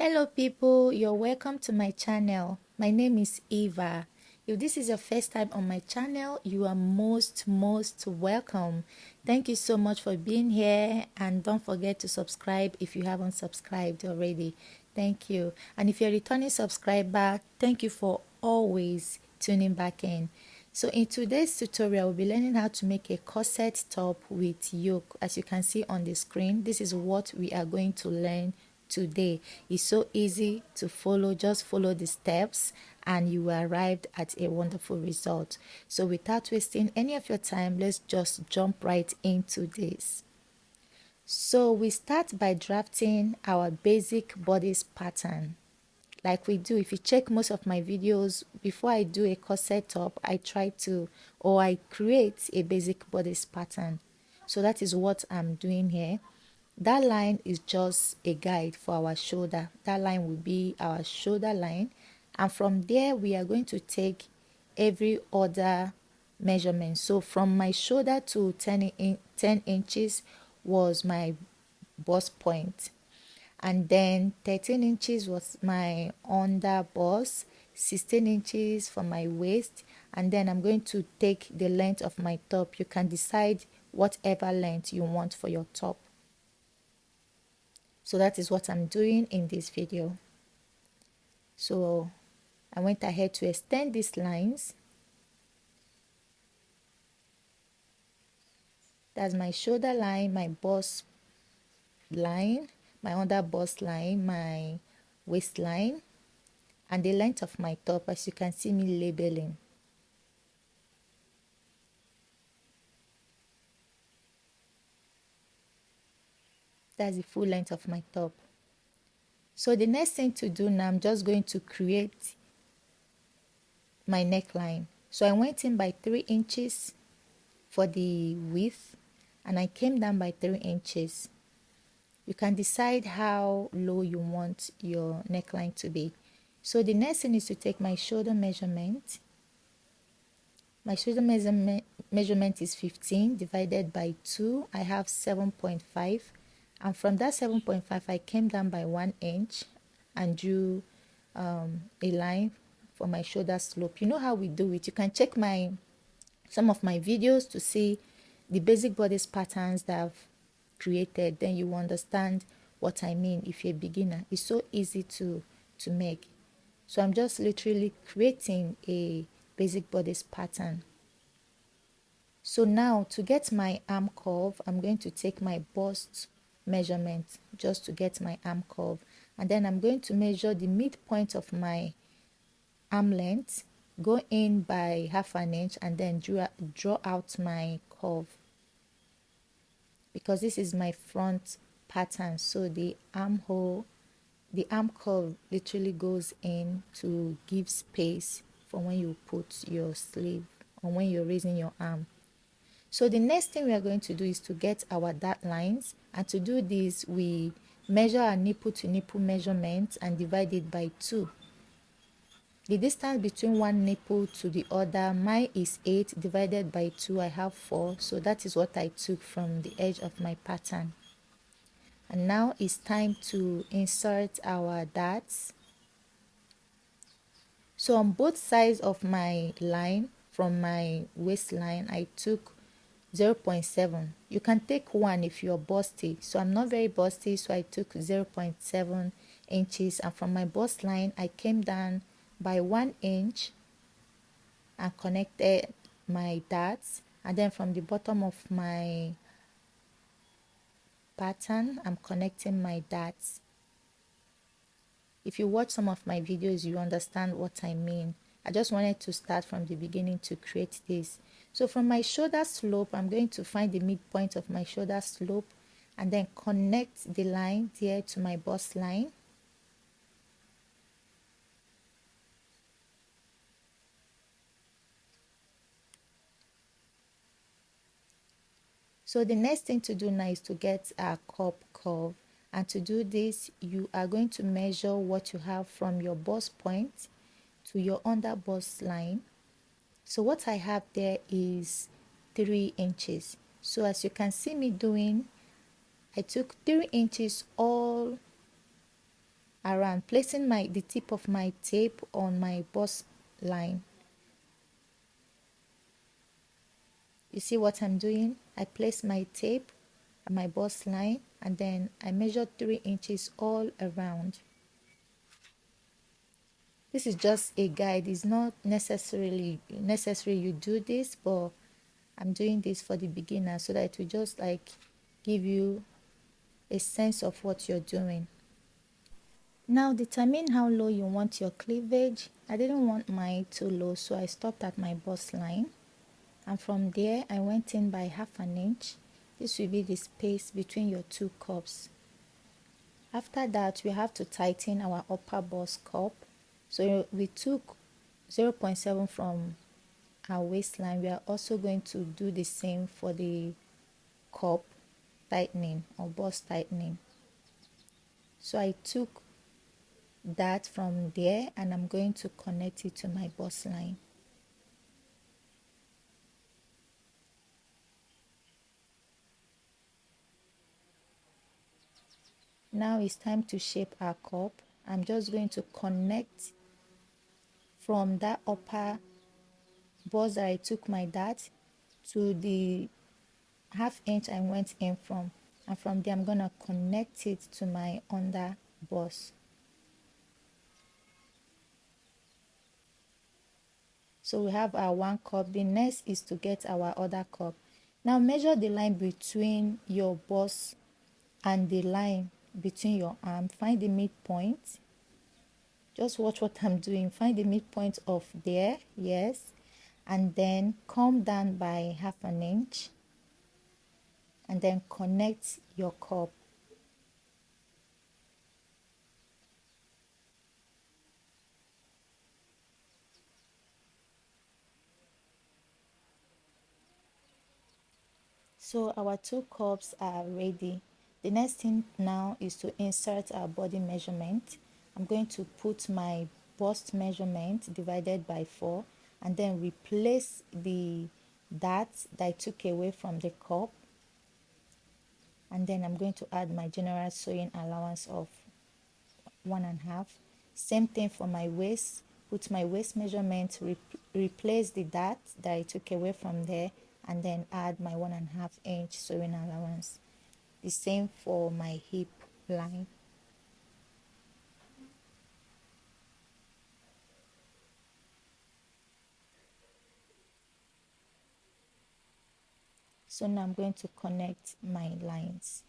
Hello people, you're welcome to my channel. My name is Eva. If this is your first time on my channel, you are most welcome. Thank you so much for being here, and don't forget to subscribe if you haven't subscribed already. Thank you. And if you're a returning subscriber, thank you for always tuning back in. So in today's tutorial, we'll be learning how to make a corset top with yoke. As you can see on the screen, this is what we are going to learn today. It's so easy to follow. Just follow the steps and you will arrive at a wonderful result. So without wasting any of your time, let's just jump right into this. So we start by drafting our basic bodice pattern. Like we do, if you check most of my videos, before I do a corset top, I try to, or I create a basic bodice pattern. So that is what I'm doing here. That line is just a guide for our shoulder. That line will be our shoulder line, and from there we are going to take every other measurement. So from my shoulder to 10 inches was my bust point, and then 13 inches was my under bust, 16 inches for my waist, and then I'm going to take the length of my top. You can decide whatever length you want for your top. So that is what I'm doing in this video. So I went ahead to extend these lines. That's my shoulder line, my bust line, my under bust line, my waistline, and the length of my top, as you can see me labeling. That's the full length of my top. So the next thing to do now, I'm just going to create my neckline. So I went in by 3 inches for the width, and I came down by 3 inches. You can decide how low you want your neckline to be. So the next thing is to take my shoulder measurement. My shoulder measurement is 15 divided by 2. I have 7.5. And from that 7.5, I came down by 1 inch and drew a line for my shoulder slope. You know how we do it. You can check some of my videos to see the basic bodice patterns that I've created. Then you understand what I mean if you're a beginner. It's so easy to make. So I'm just literally creating a basic bodice pattern. So now to get my arm curve, I'm going to take my bust measurement just to get my arm curve, and then I'm going to measure the midpoint of my arm length, go in by ½ an inch, and then draw out my curve, because this is my front pattern. So the arm curve literally goes in to give space for when you put your sleeve or when you're raising your arm. So the next thing we are going to do is to get our dart lines, and to do this we measure our nipple to nipple measurement and divide it by 2. The distance between one nipple to the other, mine is 8, divided by 2, I have 4. So that is what I took from the edge of my pattern. And now it's time to insert our darts. So on both sides of my line, from my waistline, I took 0.7. You can take 1 if you're busty. So I'm not very busty, so I took 0.7 inches, and from my bust line I came down by 1 inch and connected my darts, and then from the bottom of my pattern I'm connecting my darts. If you watch some of my videos, you understand what I mean. I just wanted to start from the beginning to create this. So from my shoulder slope, I'm going to find the midpoint of my shoulder slope and then connect the line there to my bust line. So the next thing to do now is to get a cup curve. And to do this, you are going to measure what you have from your bust point to your under bust line. So what I have there is 3 inches. So as you can see me doing, I took 3 inches all around, placing the tip of my tape on my bust line. You see what I'm doing? I place my tape at my bust line and then I measure 3 inches all around. This is just a guide. It's not necessarily necessary you do this, but I'm doing this for the beginner so that it will just like give you a sense of what you're doing. Now determine how low you want your cleavage. I didn't want mine too low, so I stopped at my bust line. And from there, I went in by 1/2 inch. This will be the space between your two cups. After that, we have to tighten our upper bust cup. So we took 0.7 from our waistline. We are also going to do the same for the cup tightening or bust tightening. So I took that from there and I'm going to connect it to my bust line. Now it's time to shape our cup. I'm just going to connect from that upper bust that I took my dart to the 1/2 inch I went in from, and from there I'm gonna connect it to my under bust. So we have our one cup. The next is to get our other cup. Now measure the line between your bust and the line between your arm. Find the midpoint. Just watch what I'm doing. Find the midpoint of there, yes, and then come down by 1/2 inch and then connect your cup. So our two cups are ready. The next thing now is to insert our body measurement. I'm going to put my bust measurement divided by 4 and then replace the dart that I took away from the cup, and then I'm going to add my general sewing allowance of 1.5. Same thing for my waist. Put my waist measurement, replace the dart that I took away from there, and then add my 1.5 inch sewing allowance. The same for my hip line. So now I'm going to connect my lines.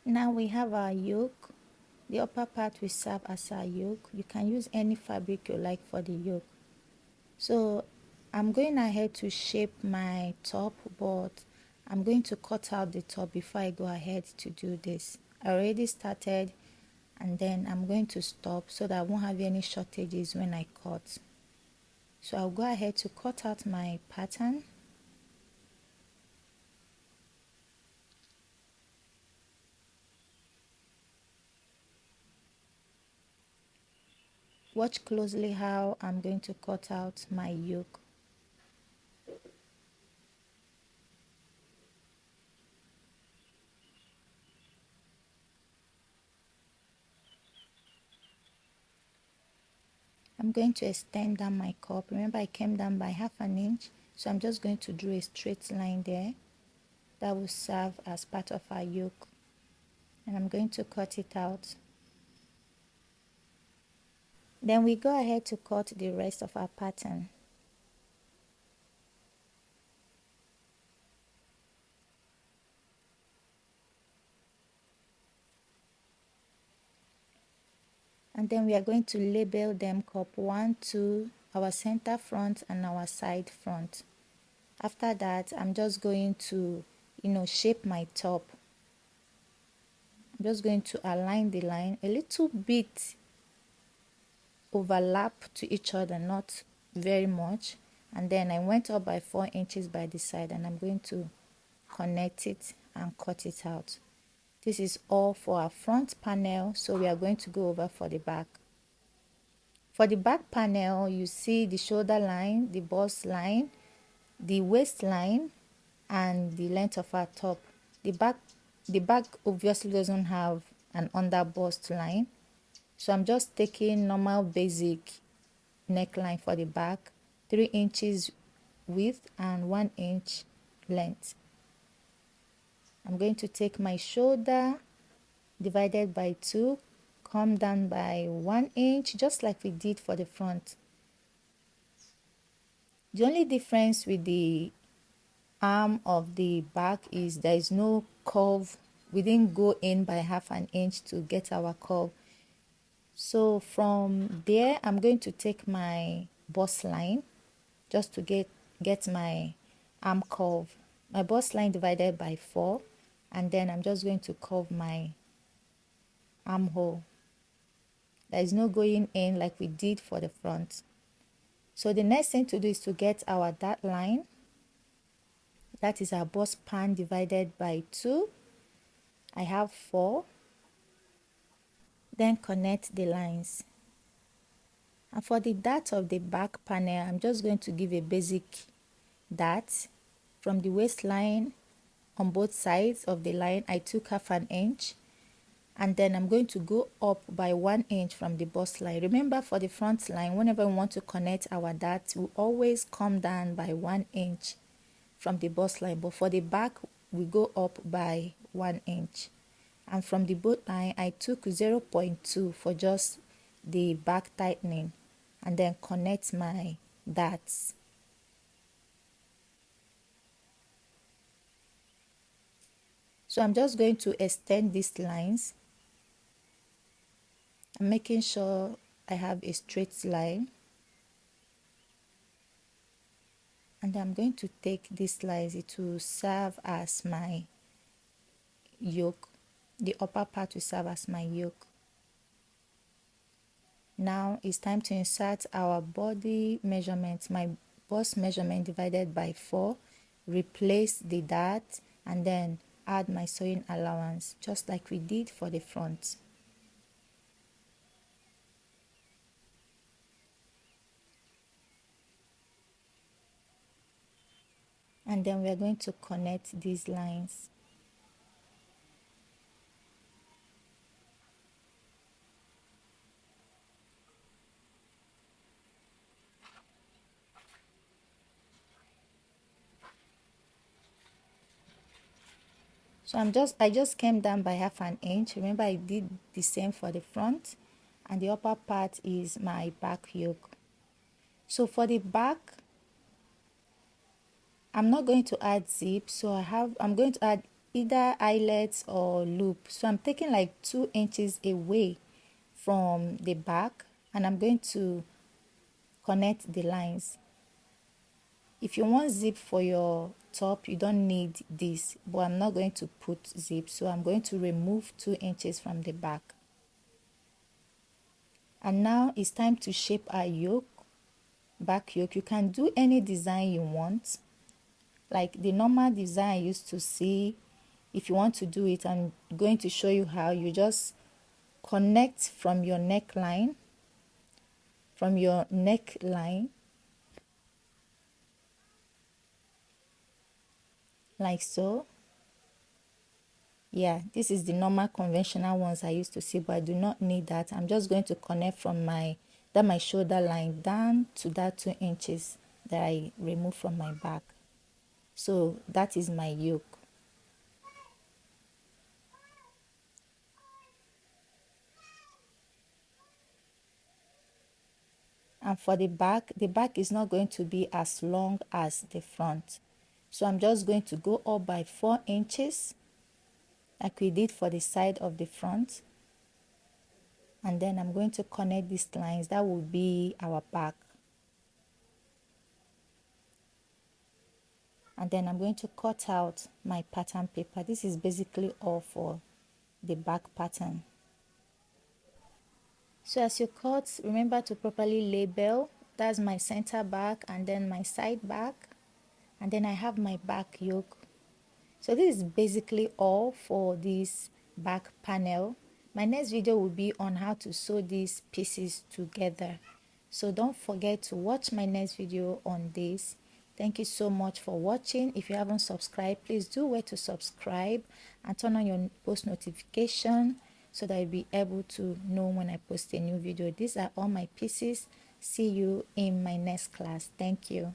Now we have our yoke. The upper part will serve as our yoke. You can use any fabric you like for the yoke. So I'm going ahead to shape my top, but I'm going to cut out the top before I go ahead to do this. I already started and then I'm going to stop so that I won't have any shortages when I cut. So I'll go ahead to cut out my pattern. Watch closely how I'm going to cut out my yoke. I'm going to extend down my cup. Remember I came down by 1/2 inch, so I'm just going to draw a straight line there that will serve as part of our yoke, and I'm going to cut it out. Then we go ahead to cut the rest of our pattern. And then we are going to label them cup 1, 2, our center front and our side front. After that, I'm just going to, shape my top. I'm just going to align the line a little bit, overlap to each other, not very much. And then I went up by 4 inches by the side and I'm going to connect it and cut it out. This is all for our front panel, so we are going to go over for the back. For the back panel, you see the shoulder line, the bust line, the waistline, and the length of our top. The back obviously doesn't have an under bust line, so I'm just taking normal basic neckline for the back, 3 inches width and 1 inch length. I'm going to take my shoulder divided by 2, come down by 1 inch, just like we did for the front. The only difference with the arm of the back is there is no curve. We didn't go in by half an inch to get our curve. So from there, I'm going to take my bust line just to get my arm curve. My bust line divided by 4, and then I'm just going to curve my armhole. There is no going in like we did for the front. So the next thing to do is to get our dart line. That is our bust pan divided by 2. I have 4. Then connect the lines. And for the dart of the back panel, I'm just going to give a basic dart from the waistline. On both sides of the line, I took half an inch, and then I'm going to go up by 1 inch from the bust line. Remember, for the front line, whenever we want to connect our dart, we always come down by 1 inch from the bust line, but for the back, we go up by 1 inch. And from the boat line, I took 0.2 for just the back tightening, and then connect my darts. So I'm just going to extend these lines. I'm making sure I have a straight line. And I'm going to take these lines to serve as my yoke. The upper part will serve as my yoke. Now it's time to insert our body measurement. My bust measurement divided by 4. Replace the dart and then add my sewing allowance, just like we did for the front. And then we are going to connect these lines. So I just came down by half an inch. Remember, I did the same for the front, and the upper part is my back yoke. So for the back, I'm not going to add zip, so I'm going to add either eyelets or loop. So I'm taking like 2 inches away from the back, and I'm going to connect the lines. If you want zip for your top, you don't need this, but I'm not going to put zip, so I'm going to remove 2 inches from the back. And now it's time to shape our yoke, back yoke. You can do any design you want, like the normal design I used to see. If you want to do it, I'm going to show you how. You just connect from your neckline, like so. Yeah, this is the normal conventional ones I used to see, but I do not need that. I'm just going to connect from my shoulder line down to that 2 inches that I removed from my back. So that is my yoke. And for the back is not going to be as long as the front. So I'm just going to go up by 4 inches like we did for the side of the front. And then I'm going to connect these lines. That will be our back. And then I'm going to cut out my pattern paper. This is basically all for the back pattern. So as you cut, remember to properly label. That's my center back and then my side back, and then I have my back yoke. So this is basically all for this back panel. My next video will be on how to sew these pieces together. So don't forget to watch my next video on this. Thank you so much for watching. If you haven't subscribed, please do wait to subscribe and turn on your post notification so that you'll be able to know when I post a new video. These are all my pieces. See you in my next class. Thank you.